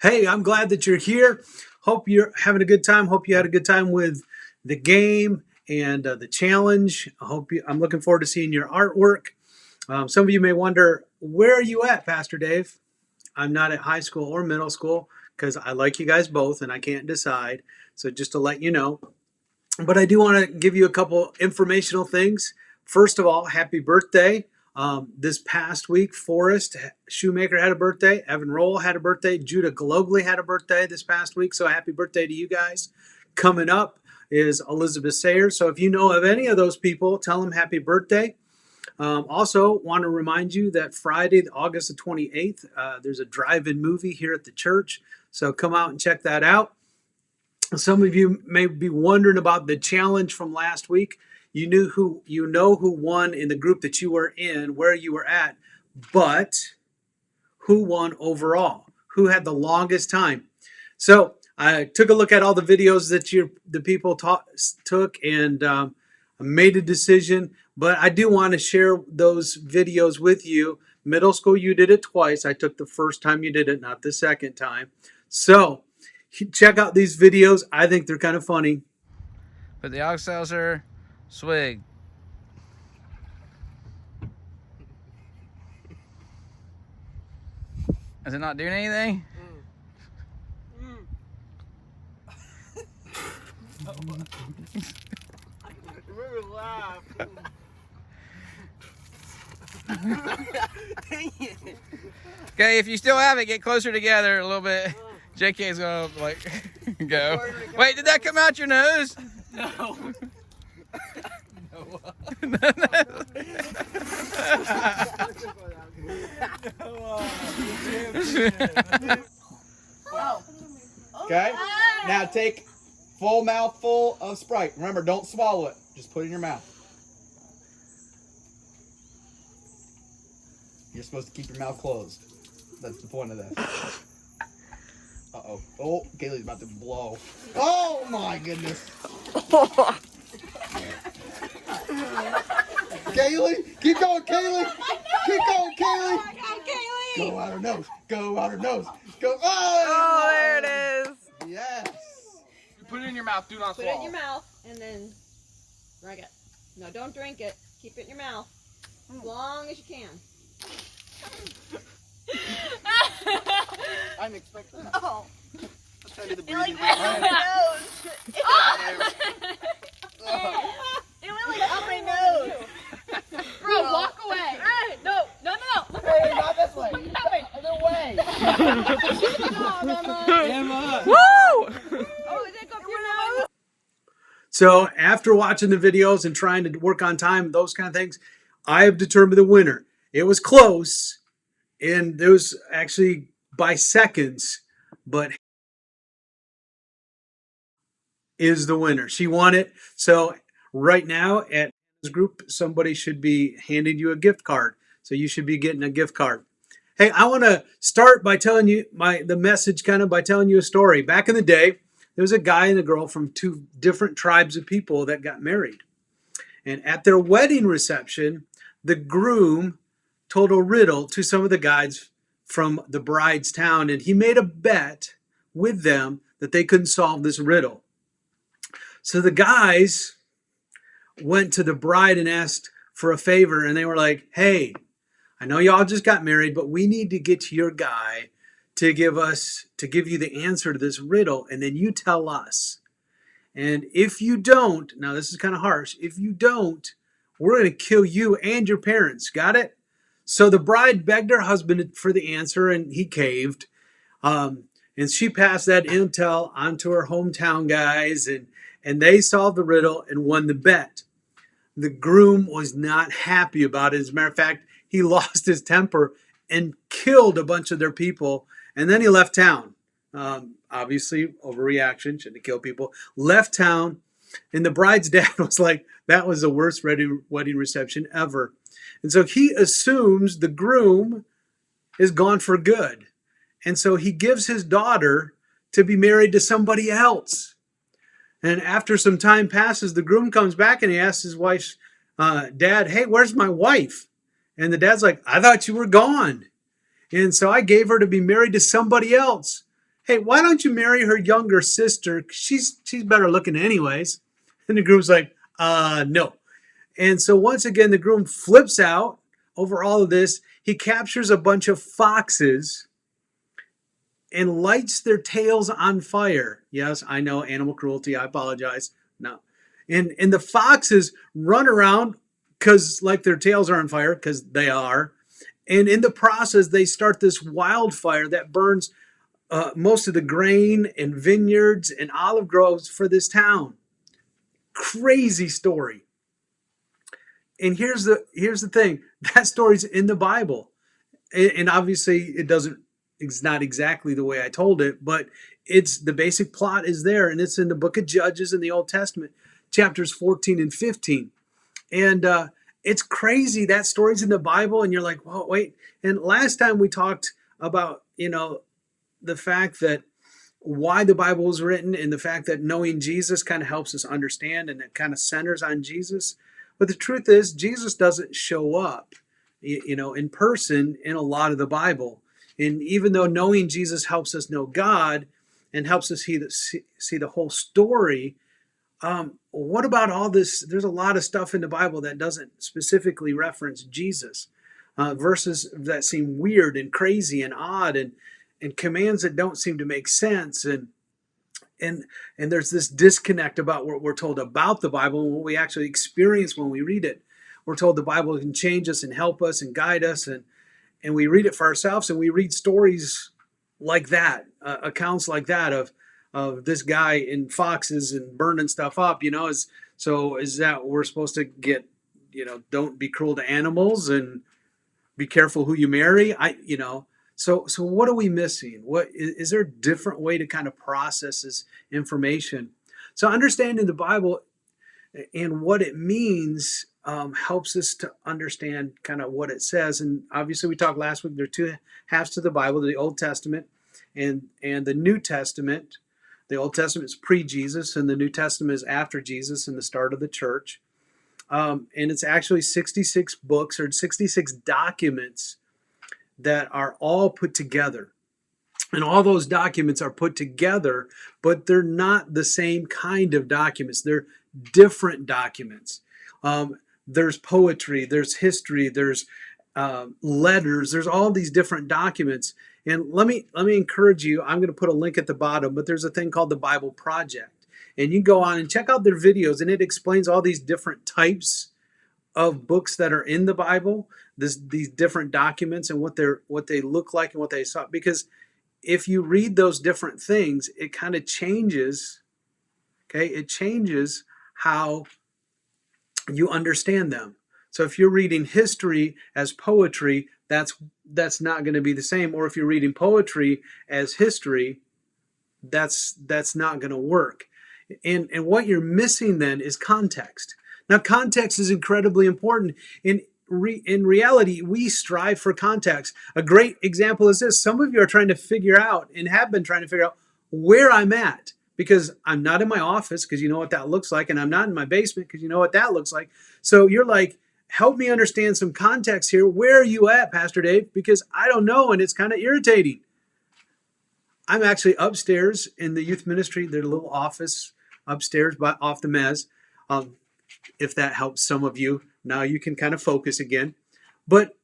Hey, I'm glad that you're here. Hope you're having a good time. Hope you had a good time with the game and the challenge. I'm looking forward to seeing your artwork. Some of you may wonder, where are you at, Pastor Dave? I'm not at high school or middle school because I like you guys both and I can't decide. So just to let you know. But I do want to give you a couple informational things. First of all, happy birthday. This past week, Forrest Shoemaker had a birthday. Evan Roll had a birthday. Judah Globally had a birthday this past week. So happy birthday to you guys. Coming up is Elizabeth Sayers. So if you know of any of those people, tell them happy birthday. Also, want to remind you that Friday, August the 28th, there's a drive-in movie here at the church. So come out and check that out. Some of you may be wondering about the challenge from last week. You know who won in the group that you were in, where you were at, but who won overall? Who had the longest time? So I took a look at all the videos that the people took and made a decision. But I do want to share those videos with you. Middle school, you did it twice. I took the first time you did it, not the second time. So check out these videos. I think they're kind of funny. Put the Alka-Seltzer, swig. Is it not doing anything? Laugh. Dang it. Okay, if you still have it, get closer together a little bit. JK's gonna like go. Wait, did that come out your nose? No. Okay, now take full mouthful of Sprite. Remember, don't swallow it. Just put it in your mouth. You're supposed to keep your mouth closed. That's the point of this. Uh-oh. Oh, Kaylee's about to blow. Oh, my goodness. Kaylee, keep going, Kaylee. Keep going, Kaylee. Go out her nose. Go out her nose. Go. Oh, there it is. Yes. Put it in your mouth. Do not Put it in your mouth and then drink it. No, don't drink it. Keep it in your mouth as long as you can. I didn't expect that. Oh. Let's try to do the It like breathing. went up my nose. It went like up my nose. Bro, walk away. Hey, no. Hey, not this way. Other way. Emma. Woo! Oh, is it up your nose? So after watching the videos and trying to work on time, those kind of things, I have determined the winner. It was close, and it was actually by seconds, but is the winner. She won it. So right now at this group, somebody should be handing you a gift card. So you should be getting a gift card. Hey, I want to start by telling you the message by telling you a story. Back in the day, there was a guy and a girl from two different tribes of people that got married. And at their wedding reception, the groom told a riddle to some of the guys from the bride's town, and he made a bet with them that they couldn't solve this riddle. So the guys went to the bride and asked for a favor, and they were like, hey, I know y'all just got married, but we need to get to your guy to give you the answer to this riddle, and then you tell us. And if you don't, now this is kind of harsh, if you don't, we're going to kill you and your parents. Got it? So the bride begged her husband for the answer, and he caved. And she passed that intel on to her hometown guys, and they solved the riddle and won the bet. The groom was not happy about it. As a matter of fact, he lost his temper and killed a bunch of their people, and then he left town. Obviously, overreaction, shouldn't have killed people. Left town, and the bride's dad was like, that was the worst wedding reception ever. And so he assumes the groom is gone for good. And so he gives his daughter to be married to somebody else. And after some time passes, the groom comes back and he asks his wife's dad, hey, where's my wife? And the dad's like, I thought you were gone. And so I gave her to be married to somebody else. hey, why don't you marry her younger sister? She's better looking anyways. And the groom's like, no. And so once again, the groom flips out over all of this. He captures a bunch of foxes and lights their tails on fire. Yes, I know, animal cruelty. I apologize. No. And the foxes run around because like their tails are on fire, because they are. And in the process, they start this wildfire that burns most of the grain and vineyards and olive groves for this town. Crazy story. And here's the thing. That story's in the Bible. And obviously it's not exactly the way I told it, but it's the basic plot is there, and it's in the book of Judges in the Old Testament, chapters 14 and 15. And it's crazy. That story's in the Bible, and you're like, well, wait. And last time we talked about, the fact that why the Bible was written and the fact that knowing Jesus kind of helps us understand, and it kind of centers on Jesus. But the truth is, Jesus doesn't show up, in person in a lot of the Bible. And even though knowing Jesus helps us know God and helps us see the whole story, what about all this? There's a lot of stuff in the Bible that doesn't specifically reference Jesus. Verses that seem weird and crazy and odd, and commands that don't seem to make sense. And there's this disconnect about what we're told about the Bible and what we actually experience when we read it. We're told the Bible can change us and help us and guide us, and we read it for ourselves, and we read stories like that, accounts like that of this guy in foxes and burning stuff up. Is that we're supposed to get, don't be cruel to animals and be careful who you marry? So what are we missing? What is there a different way to kind of process this information? So understanding the Bible and what it means helps us to understand kind of what it says. And obviously, we talked last week. There are two halves to the Bible: the Old Testament and the New Testament. The Old Testament is pre-Jesus, and the New Testament is after Jesus and the start of the church. And it's actually 66 books or 66 documents that are all put together. And all those documents are put together, but they're not the same kind of documents. They're different documents. There's poetry, there's history, there's letters, there's all these different documents. And let me encourage you, I'm going to put a link at the bottom, but there's a thing called the Bible Project. And you go on and check out their videos, and it explains all these different types of books that are in the Bible, these different documents and what they look like and what they saw. Because if you read those different things, it kind of changes, okay? It changes how you understand them. So if you're reading history as poetry, that's not going to be the same. Or if you're reading poetry as history, that's not going to work. And what you're missing then is context. Now, context is incredibly important. In reality, we strive for context. A great example is this. Some of you are trying to figure out and have been trying to figure out where I'm at, because I'm not in my office, because you know what that looks like, and I'm not in my basement, because you know what that looks like. So you're like, help me understand some context here. Where are you at, Pastor Dave? Because I don't know, and it's kind of irritating. I'm actually upstairs in the youth ministry, their little office upstairs off the mezz. If that helps some of you, now you can kind of focus again. But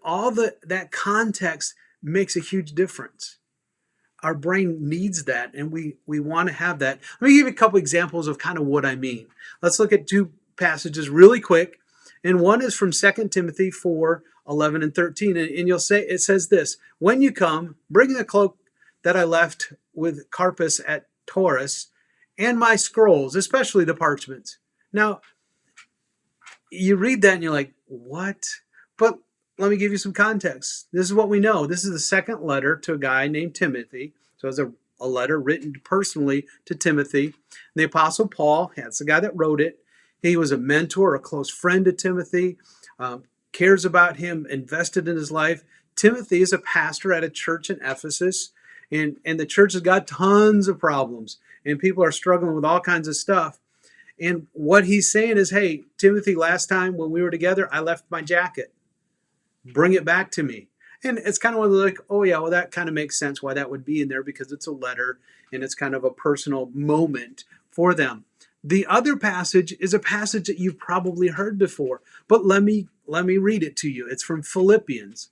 all that context makes a huge difference. Our brain needs that, and we want to have that. Let me give you a couple examples of kind of what I mean. Let's look at two passages really quick. And one is from 2 Timothy 4:11 and 13. And you'll say, it says this: when you come, bring the cloak that I left with Carpus at Taurus, and my scrolls, especially the parchments. Now, you read that and you're like, what? But let me give you some context. This is what we know. This is the second letter to a guy named Timothy. So it's a letter written personally to Timothy. And the Apostle Paul, that's the guy that wrote it. He was a mentor, a close friend to Timothy, cares about him, invested in his life. Timothy is a pastor at a church in Ephesus. And the church has got tons of problems. And people are struggling with all kinds of stuff. And what he's saying is, hey, Timothy, last time when we were together, I left my jacket. Bring it back to me. And it's kind of one of the like, oh yeah, well that kind of makes sense why that would be in there because it's a letter and it's kind of a personal moment for them. The other passage is a passage that you've probably heard before, but let me read it to you. It's from Philippians.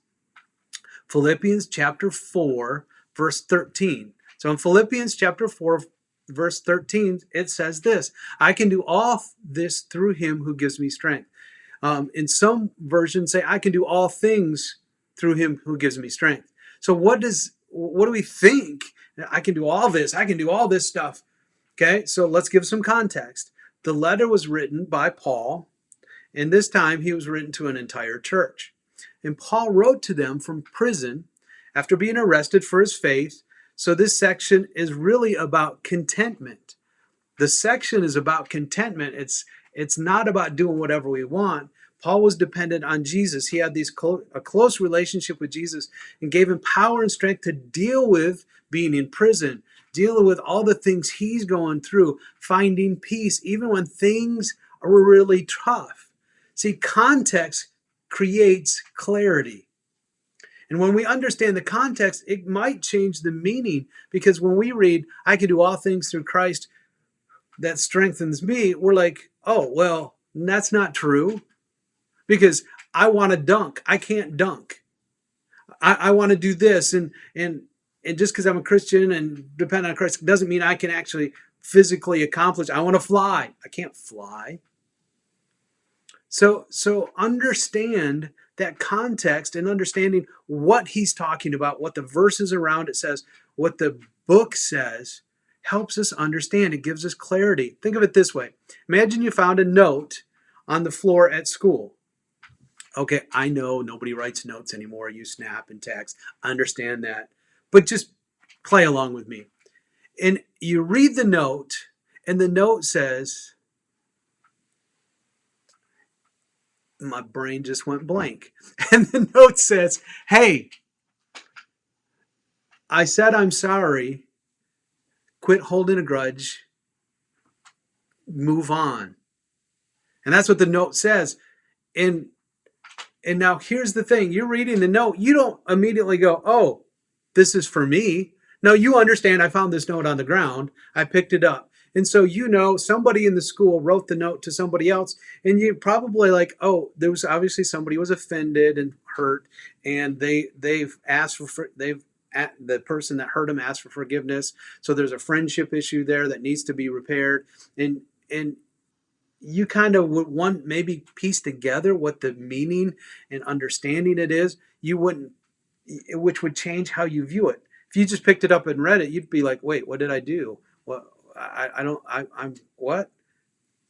Philippians chapter 4, verse 13. So in Philippians chapter 4, verse 13, it says this: I can do all this through him who gives me strength. In some versions say, I can do all things through him who gives me strength. So what do we think? I can do all this. I can do all this stuff. Okay, so let's give some context. The letter was written by Paul, and this time he was written to an entire church. And Paul wrote to them from prison after being arrested for his faith. So this section is really about contentment. The section is about contentment. It's not about doing whatever we want. Paul was dependent on Jesus. He had a close relationship with Jesus and gave him power and strength to deal with being in prison, dealing with all the things he's going through, finding peace, even when things are really tough. See, context creates clarity. And when we understand the context, it might change the meaning, because when we read, I can do all things through Christ that strengthens me, we're like, oh, well, that's not true, because I want to dunk. I can't dunk. I want to do this. And just because I'm a Christian and depend on Christ doesn't mean I can actually physically accomplish. I want to fly. I can't fly. So understand that context and understanding what he's talking about, what the verses around it says, what the book says, helps us understand. It gives us clarity. Think of it this way. Imagine you found a note on the floor at school. Okay, I know nobody writes notes anymore. You snap and text. I understand that. But just play along with me. And you read the note, and the note says, my brain just went blank. And the note says, hey, I said I'm sorry. Quit holding a grudge. Move on. And that's what the note says. And now here's the thing. You're reading the note. You don't immediately go, oh, this is for me. No, you understand I found this note on the ground. I picked it up. And so somebody in the school wrote the note to somebody else, and you probably like, oh, there was obviously somebody was offended and hurt, and the person that hurt him asked for forgiveness. So there's a friendship issue there that needs to be repaired, and you kind of would want maybe piece together what the meaning and understanding it is. You wouldn't, which would change how you view it. If you just picked it up and read it, you'd be like, wait, what did I do? Well, I'm what?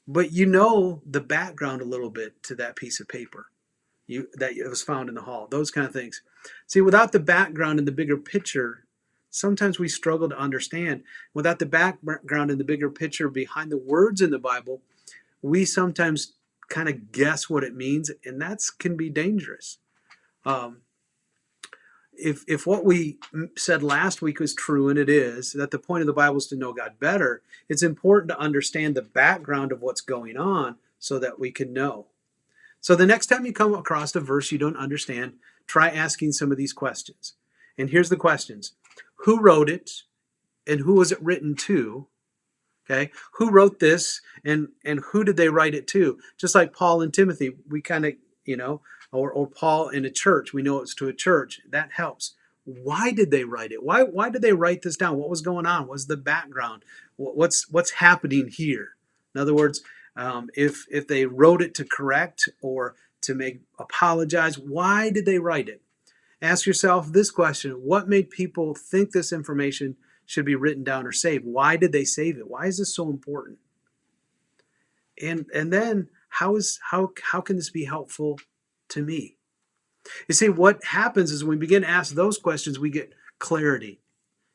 But the background a little bit to that piece of paper that it was found in the hall, those kind of things. See, without the background and the bigger picture, sometimes we struggle to understand. Without the background and the bigger picture behind the words in the Bible, we sometimes kind of guess what it means, and that can be dangerous. If what we said last week was true, and it is, that the point of the Bible is to know God better, it's important to understand the background of what's going on so that we can know. So the next time you come across a verse you don't understand, try asking some of these questions. And here's the questions. Who wrote it, and who was it written to? Okay, who wrote this, and who did they write it to? Just like Paul and Timothy, we kind of, or Paul in a church, we know it's to a church. That helps. Why did they write it? Why did they write this down? What was going on? What was the background? What's happening here? In other words, if they wrote it to correct or to apologize, why did they write it? Ask yourself this question: what made people think this information should be written down or saved? Why did they save it? Why is this so important? And then how can this be helpful to me? You see, what happens is when we begin to ask those questions, we get clarity.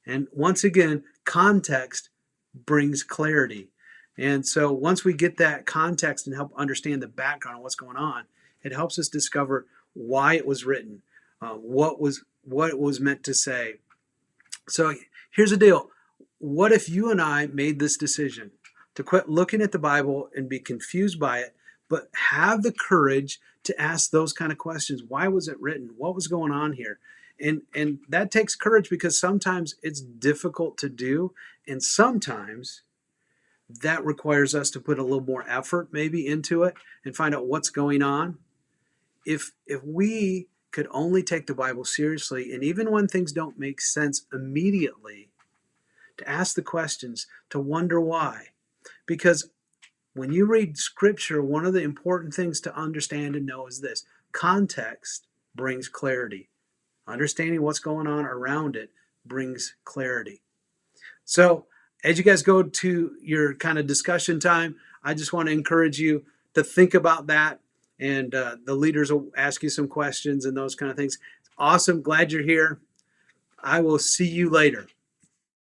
And once again, context brings clarity. And so once we get that context and help understand the background of what's going on, it helps us discover why it was written, what it was meant to say. So here's the deal. What if you and I made this decision to quit looking at the Bible and be confused by it, but have the courage to ask those kind of questions? Why was it written? What was going on here? And that takes courage, because sometimes it's difficult to do, and sometimes that requires us to put a little more effort maybe into it and find out what's going on. If we could only take the Bible seriously, and even when things don't make sense immediately, to ask the questions, to wonder why. Because when you read Scripture, one of the important things to understand and know is this: context brings clarity. Understanding what's going on around it brings clarity. So as you guys go to your kind of discussion time, I just want to encourage you to think about that. And the leaders will ask you some questions and those kind of things. Awesome. Glad you're here. I will see you later.